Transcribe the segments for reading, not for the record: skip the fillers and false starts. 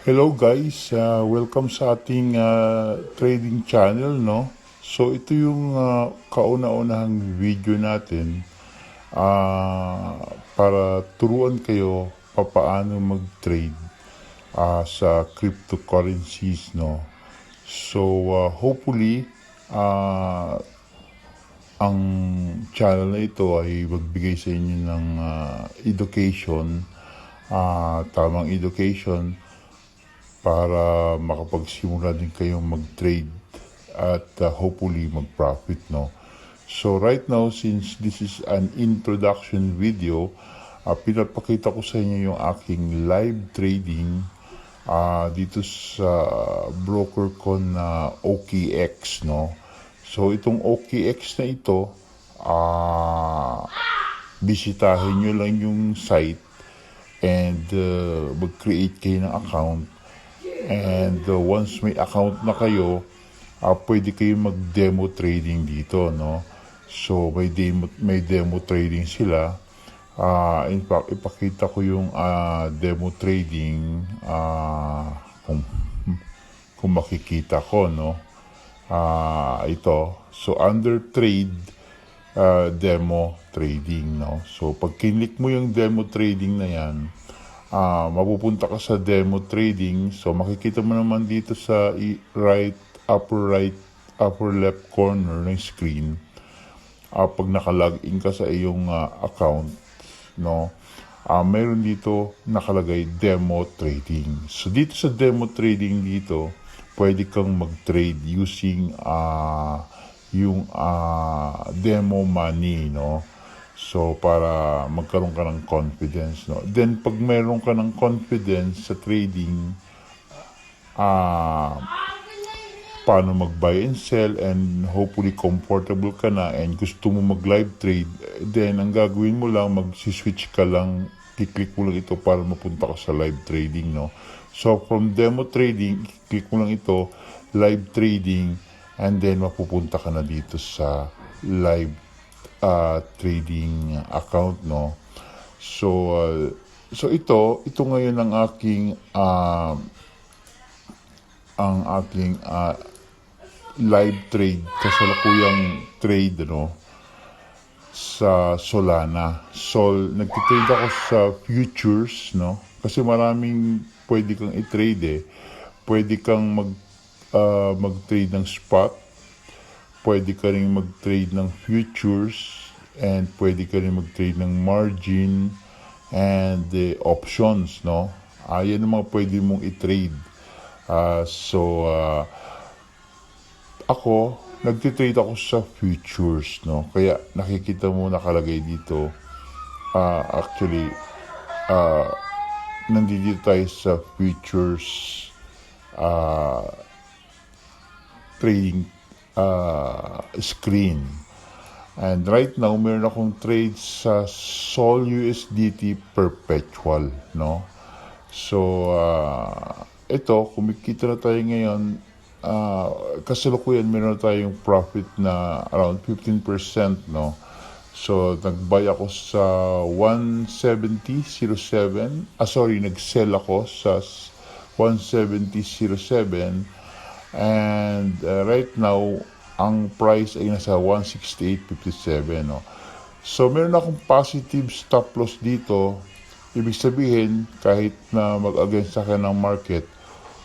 Hello guys, welcome sa ating trading channel, no? So ito yung kauna-unahang video natin para turuan kayo papaano mag-trade sa cryptocurrencies, no? So hopefully ang channel na ito ay magbigay sa inyo ng education, tamang education para makapagsimula din kayong mag-trade at hopefully mag-profit, no? So right now, since this is an introduction video, pinapakita ko sa inyo yung aking live trading dito sa broker ko na OKX, no? So itong OKX na ito, bisitahin nyo lang yung site and mag-create kayo ng account. And once may account na kayo, pwede kayo mag-demo trading dito, no? So may demo trading sila. In fact, ipakita ko yung demo trading kung makikita ko, no? Ito. So under trade, demo trading, no? So pag kinlik mo yung demo trading na yan, mapupunta ka sa demo trading. So makikita mo naman dito sa upper left corner ng screen, pag nakalogin ka sa iyong account, no, mayroon dito nakalagay demo trading. So dito sa demo trading dito, pwede kang mag-trade using yung demo money, no. So, para magkaroon ka ng confidence, no? Then, pag meron ka ng confidence sa trading, paano mag-buy and sell, and hopefully comfortable ka na and gusto mo mag-live trade, then ang gagawin mo lang, mag-switch ka lang, kiklik mo lang ito para mapunta ka sa live trading, no? So, from demo trading, kiklik mo lang ito, live trading, and then mapupunta ka na dito sa live trading account, no. So ito ngayon ang aking live trade, kasalukuyang trade, no, sa Solana. Nagtitrade ako sa futures, no, kasi maraming pwede kang i-trade, pwede kang mag-trade ng spot, pwede ka rin mag-trade ng futures, and pwede ka rin mag-trade ng margin and options, no? Yan ang mga pwede mong i-trade. Ako, nagtitrade ako sa futures, no? Kaya nakikita mo nakalagay dito, actually, nandito tayo sa futures trading screen. And right now, meron akong trade sa Sol USDT Perpetual, no? So, ito, kumikita na tayo ngayon, kasalukuyan meron na tayong profit na around 15%, no? So, nag-buy ako sa 170.07. Nag-sell ako sa 170.07. And right now, ang price ay nasa 168.57, no? So, meron akong positive stop loss dito. Ibig sabihin, kahit na mag-against sa akin ng market,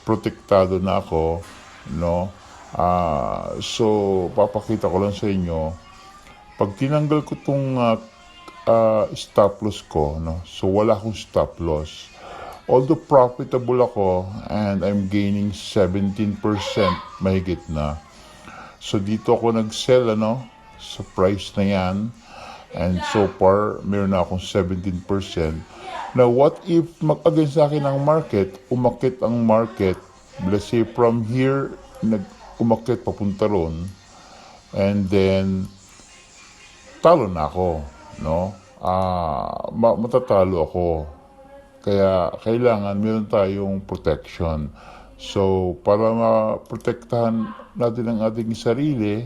protektado na ako, no? So, papakita ko lang sa inyo. Pag tinanggal ko itong stop loss ko, no? So, wala akong stop loss. Although profitable ako and I'm gaining 17% mahigit na. So dito ako nag-sell, ano, sa price na yan. And so far, meron na akong 17%. Now, what if mag-against sa akin ang market, umakit ang market, let's say from here, umakit papunta ron, and then, talo na ako, no? Matatalo ako. Kaya kailangan meron tayong protection. So, para maprotektahan natin ang ating sarili,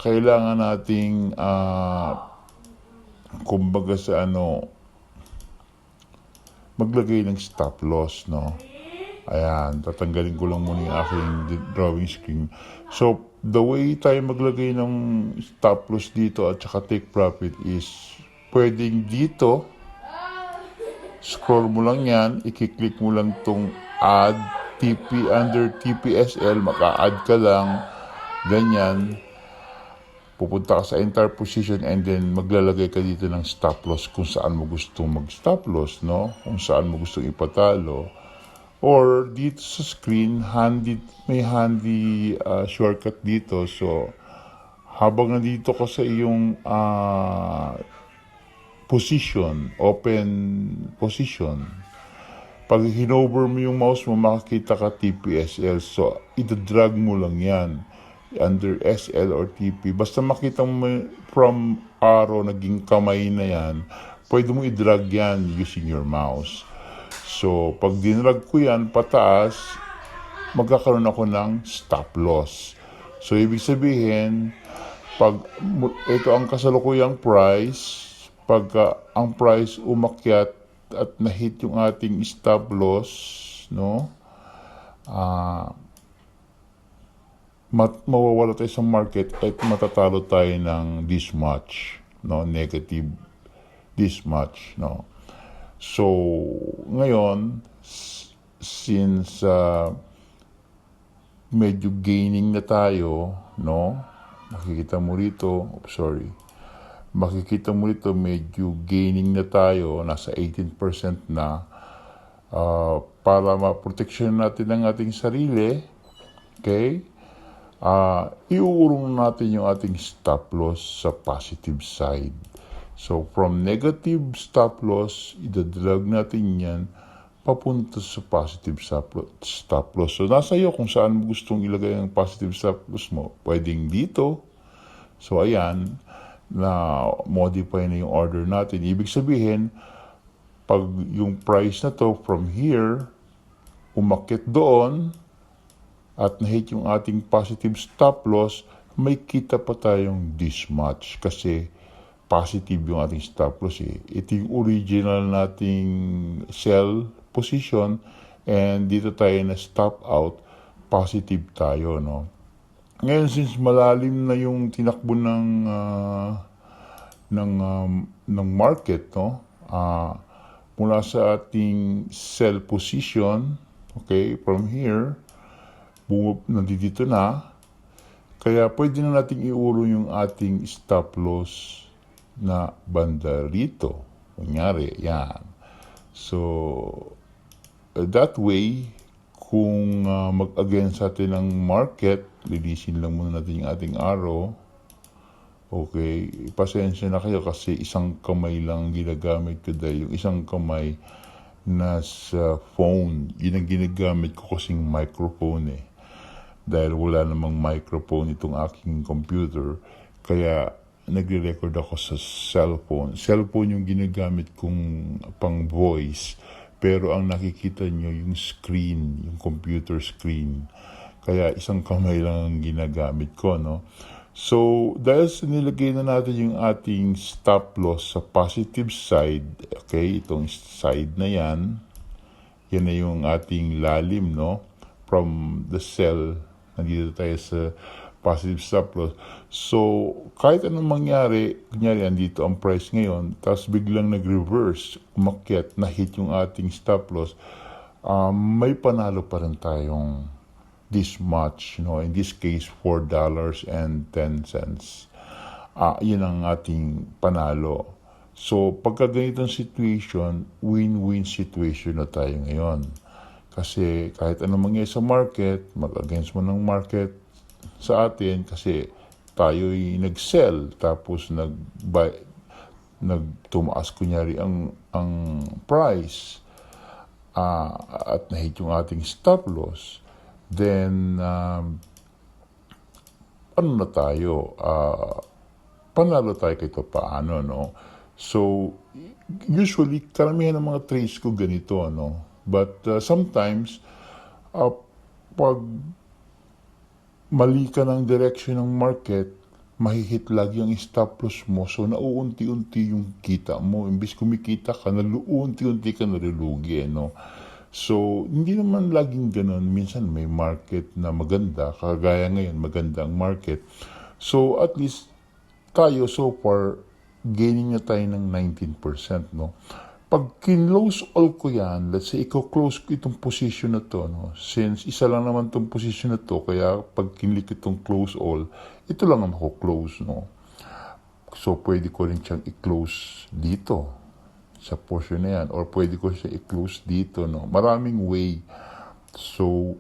kailangan nating kumbaga sa maglagay ng stop loss, no? Ayan, tatanggalin ko lang muna yung aking drawing screen. So, the way tayo maglagay ng stop loss dito at saka take profit is, pwedeng dito, scroll mo lang yan, i-click mo lang tong add TP under TPSL, maka-add ka lang, ganyan, pupunta ka sa entire position and then maglalagay ka dito ng stop loss kung saan mo gustong mag-stop loss, no? Kung saan mo gustong ipatalo. Or dito sa screen, may handy shortcut dito. So, habang nandito ka sa iyong position, open position, pag hinover mo yung mouse mo, makakita ka TPSL. So, itadrag mo lang yan under SL or TP. Basta makita mo from arrow, naging kamay na yan, pwede mo i-drag yan using your mouse. So, pag dinrag ko yan pataas, magkakaroon ako ng stop loss. So, ibig sabihin, pag ito ang kasalukuyang price, pag ang price umakyat at na-hit yung ating stop loss, no? Mawawala tayo sa market at matatalo tayo ng this much, no? Negative this much, no? So, ngayon, since medyo gaining na tayo, no? Makikita mo rito, makikita mo rito medyo gaining na tayo, nasa 18% na, para ma-protection natin ang ating sarili, okay? Iuurong natin yung ating stop loss sa positive side. So, from negative stop loss, idadrag natin yan papunta sa positive stop loss. So, nasa iyo kung saan mo gustong ilagay ang positive stop loss mo. Pwedeng dito. So, ayan, na modify na yung order natin. Ibig sabihin, pag yung price na to from here, umakyat doon, at na-hit yung ating positive stop loss, may kita pa tayong this much kasi positive yung ating stop loss eh. Ito yung original nating sell position and dito tayo na stop out, positive tayo, no? Ngayon, since malalim na yung tinakbo ng market, no? Mula sa ating sell position, okay, from here, nandito na, kaya pwede na nating iurong yung ating stop loss na banda rito. Kunyari, yan. So, that way, kung mag-against atin ng market, lilisin lang muna natin yung ating arrow. Okay, pasensya na kayo kasi isang kamay lang ginagamit ko dahil yung isang kamay nasa phone. Yun ang ginagamit ko kasing microphone eh. Dahil wala namang microphone itong aking computer, kaya nagre-record ako sa cellphone. Cellphone yung ginagamit kong pang voice, pero ang nakikita nyo yung screen, yung computer screen. Kaya isang kamay lang ang ginagamit ko, no? So, dahil sa nilagay na natin yung ating stop loss sa positive side, okay, itong side na yan na yung ating lalim, no? From the cell, nandito tayo sa positive stop loss. So, kahit anong mangyari, kunyari, andito ang price ngayon, tapos biglang nag-reverse, umakyat, na-hit yung ating stop loss, may panalo pa rin tayong this much, in this case, $4.10. Yun ang ating panalo. So, pagka ganitong situation, win-win situation na tayo ngayon. Kasi kahit anong mangyari sa market, mag-against mo ng market sa atin kasi tayo'y nag-sell tapos nagtumaas kunyari ang price at nahit yung ating stop loss, then ano na tayo? Panalo tayo kahit paano, no? So, usually, karamihan ng mga trades ko ganito, no? But sometimes, pag mali ka ng direction ng market, mahihit lagi ang stop loss mo. So, nauunti-unti yung kita mo. Imbis kumikita ka, naluunti-unti ka nalulugi, no? So, hindi naman laging ganun. Minsan may market na maganda. Kagaya ngayon, maganda ang market. So, at least, tayo so far, gaining na tayo ng 19%, no? Pag kinlose all ko yan, let's say, iko-close ko itong position na to, no? Since isa lang naman itong position na to, kaya pag kinlik itong close all, ito lang ang mako-close, no? So, pwede ko rin siyang i-close dito, sa portion na yan, or pwede ko siya i-close dito, no? Maraming way. So,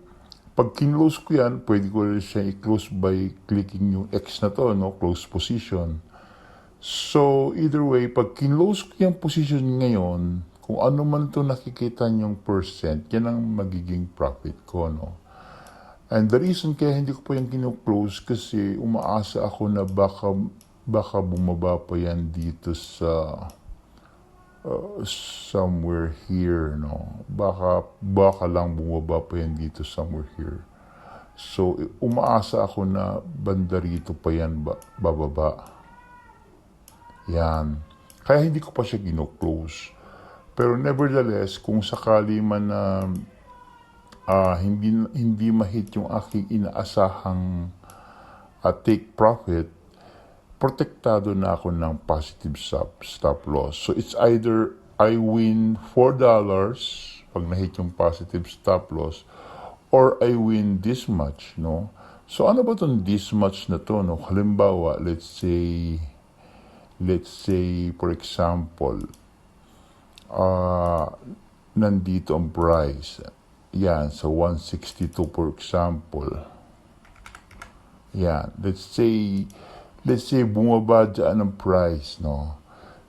pag kinlose ko yan, pwede ko rin siya i-close by clicking yung X na to, no? Close position. So, either way, pag kinlose ko yung position ngayon, kung ano man ito nakikita niyong percent, yan ang magiging profit ko, no? And the reason kaya hindi ko pa yung kino-close kasi umaasa ako na baka bumaba pa yan dito sa somewhere here, no? Baka lang bumaba pa yan dito somewhere here. So, umaasa ako na banda rito pa yan bababa. Yan. Kaya hindi ko pa siya gino-close. Pero nevertheless, kung sakali man na hindi mahit yung aking inaasahang take profit, protektado na ako ng positive stop loss. So it's either I win $4 pag nahit yung positive stop loss, or I win this much, no? So ano ba itong this much na to, no? Halimbawa, let's say, for example, nandito ang price. Yan, so 162 for example. Yan, let's say bumaba dyan ang price, no?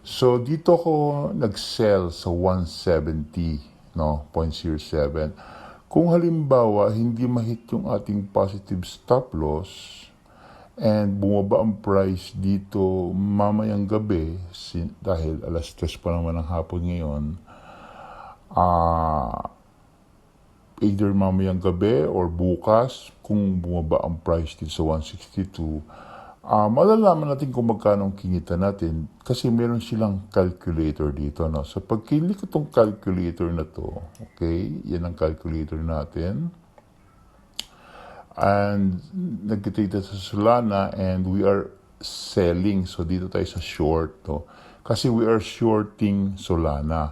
So, dito ko nag-sell sa 170, no? 0.07. Kung halimbawa, hindi mahit yung ating positive stop loss, and bumaba ang price dito mamayang gabi dahil alas 3 pa naman ng hapon ngayon, either mamayang gabi or bukas, kung bumaba ang price dito sa 162, malalaman natin kung magkano ang kinita natin kasi meron silang calculator dito, no? So pag kinlik ko itong calculator na to, okay, yan ang calculator natin. And nagtitrade sa Solana and we are selling. So dito tayo sa short, no? Kasi we are shorting Solana.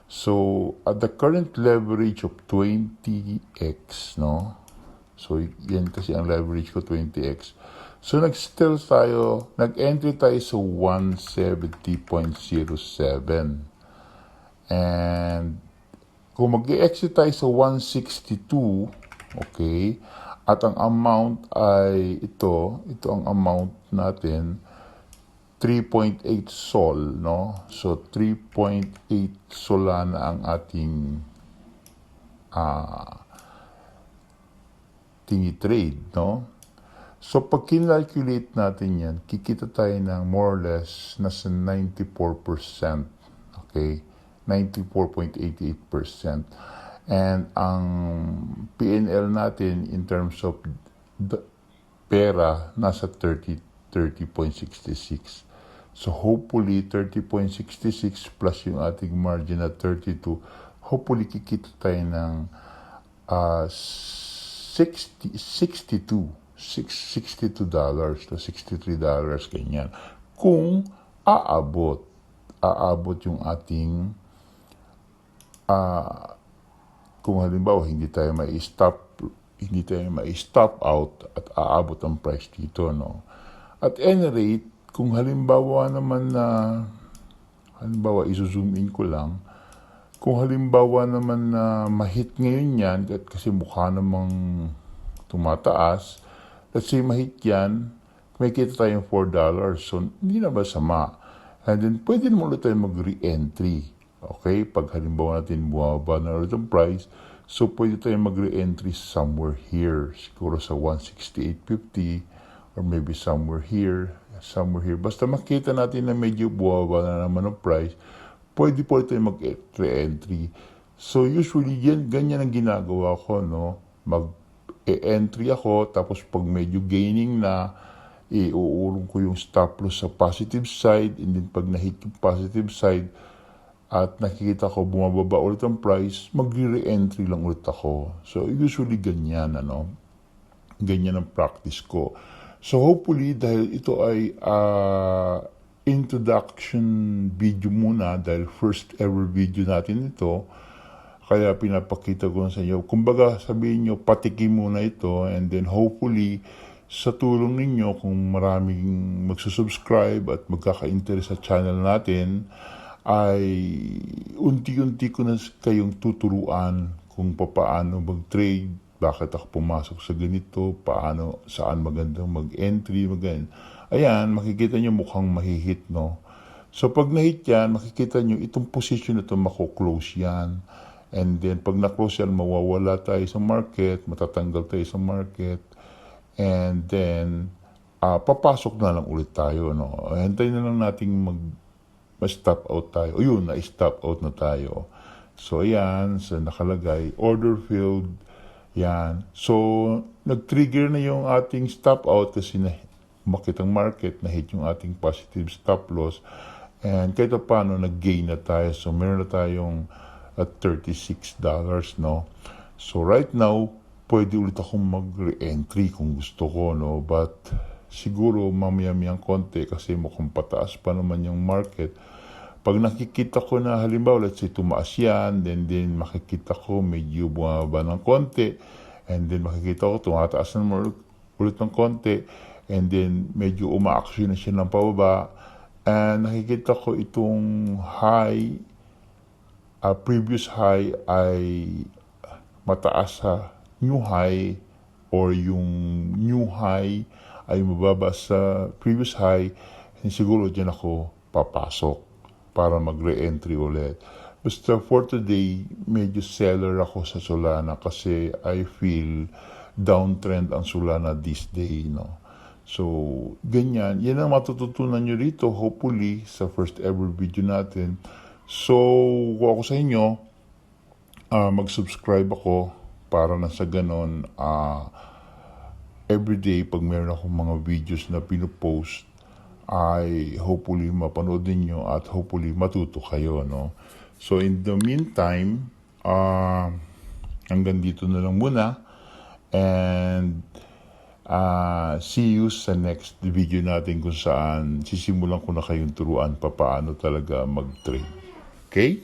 So at the current leverage of 20x, no? So yan kasi ang leverage ko, 20x. So nag-entry tayo sa 170.07. And kung mag-exit tayo sa 162, okay, at ang amount ay ito ang amount natin, 3.8 sol, no? So 3.8 Solana ang ating tini-trade, no? So pag kinalculate natin yan, kikita tayo ng more or less nasa 94%, okay? 94.88%. And ang PNL natin in terms of pera, nasa 30.66. So hopefully 30.66 plus yung ating margin na 32, hopefully kikita tayo ng $62 to $63, ganyan. Kung aabot yung ating kung halimbawa hindi tayo mai-stop out at aabot ang price dito, no? At any rate, kung halimbawa naman na izo-zoom in ko lang, kung halimbawa naman na mahit ngayon yan, at kasi mukha namang tumataas, let's say mahit yan, may kita tayong $4, so hindi na ba sama? And then pwede naman ulit tayo mag-re-entry. Okay, pag halimbawa natin bumaba na ulit ang price, so pwede tayo mag-re-entry somewhere here, siguro sa 168.50 or maybe somewhere here. Basta makita natin na medyo bumaba na naman ang price, pwede po tayo mag-re-entry. So usually ganyan ang ginagawa ko, no? Mag-entry ako, tapos pag medyo gaining na, iuurong ko yung stop loss sa positive side, and then pag na-hit yung positive side, at nakikita ko bumababa ulit ang price, mag-re-entry lang ulit ako. So, usually ganyan, ganyan ang practice ko. So, hopefully, dahil ito ay introduction video muna, dahil first ever video natin ito, kaya pinapakita ko sa inyo. Kumbaga, sabihin nyo, patikim muna ito, and then hopefully, sa tulong ninyo, kung maraming magsusubscribe at magkaka-interest sa channel natin, ay unti-unti ko na kayong tuturuan kung paano mag-trade, bakit ako pumasok sa ganito, paano, saan magandang mag-entry, Ayan, makikita nyo mukhang mahihit, no? So, pag nahit yan, makikita nyo, itong position na ito, mako-close yan. And then, pag na-close yan, mawawala tayo sa market, matatanggal tayo sa market, and then, papasok na lang ulit tayo, no? Hintayin na lang nating ma-stop out tayo. O yun, na-stop out na tayo. So, ayan, so nakalagay, order filled, yan. So, nag-trigger na yung ating stop out kasi umakit ang market, na-hit yung ating positive stop loss, and kahit paano, nag-gain na tayo. So, meron na tayong $36, no? So, right now, pwede ulit akong mag-re-entry kung gusto ko, no? But, siguro mamaya-mayang konti kasi mukhang pataas pa naman yung market. Pag nakikita ko na halimbawa, let's say tumaas yan, then makikita ko medyo bumaba ng konti, and then makikita ko tumataas na ulit ng konti, and then medyo uma-action na siya ng pababa, and nakikita ko itong high, previous high ay mataas sa new high, or yung new high ay mababa sa previous high, and siguro dyan ako papasok para mag-re-entry ulit. Basta for today, medyo seller ako sa Solana kasi I feel downtrend ang Solana this day, no? So, ganyan. Yan ang matututunan nyo rito, hopefully, sa first ever video natin. So, kung ako sa inyo, mag-subscribe ako para na sa ganon, everyday pag meron akong mga videos na pinupost, ay hopefully mapanood ninyo at hopefully matuto kayo, no? So, in the meantime, hanggang dito na lang muna, and see you sa next video natin kung saan sisimulan ko na kayong turuan paano talaga mag-trade. Okay?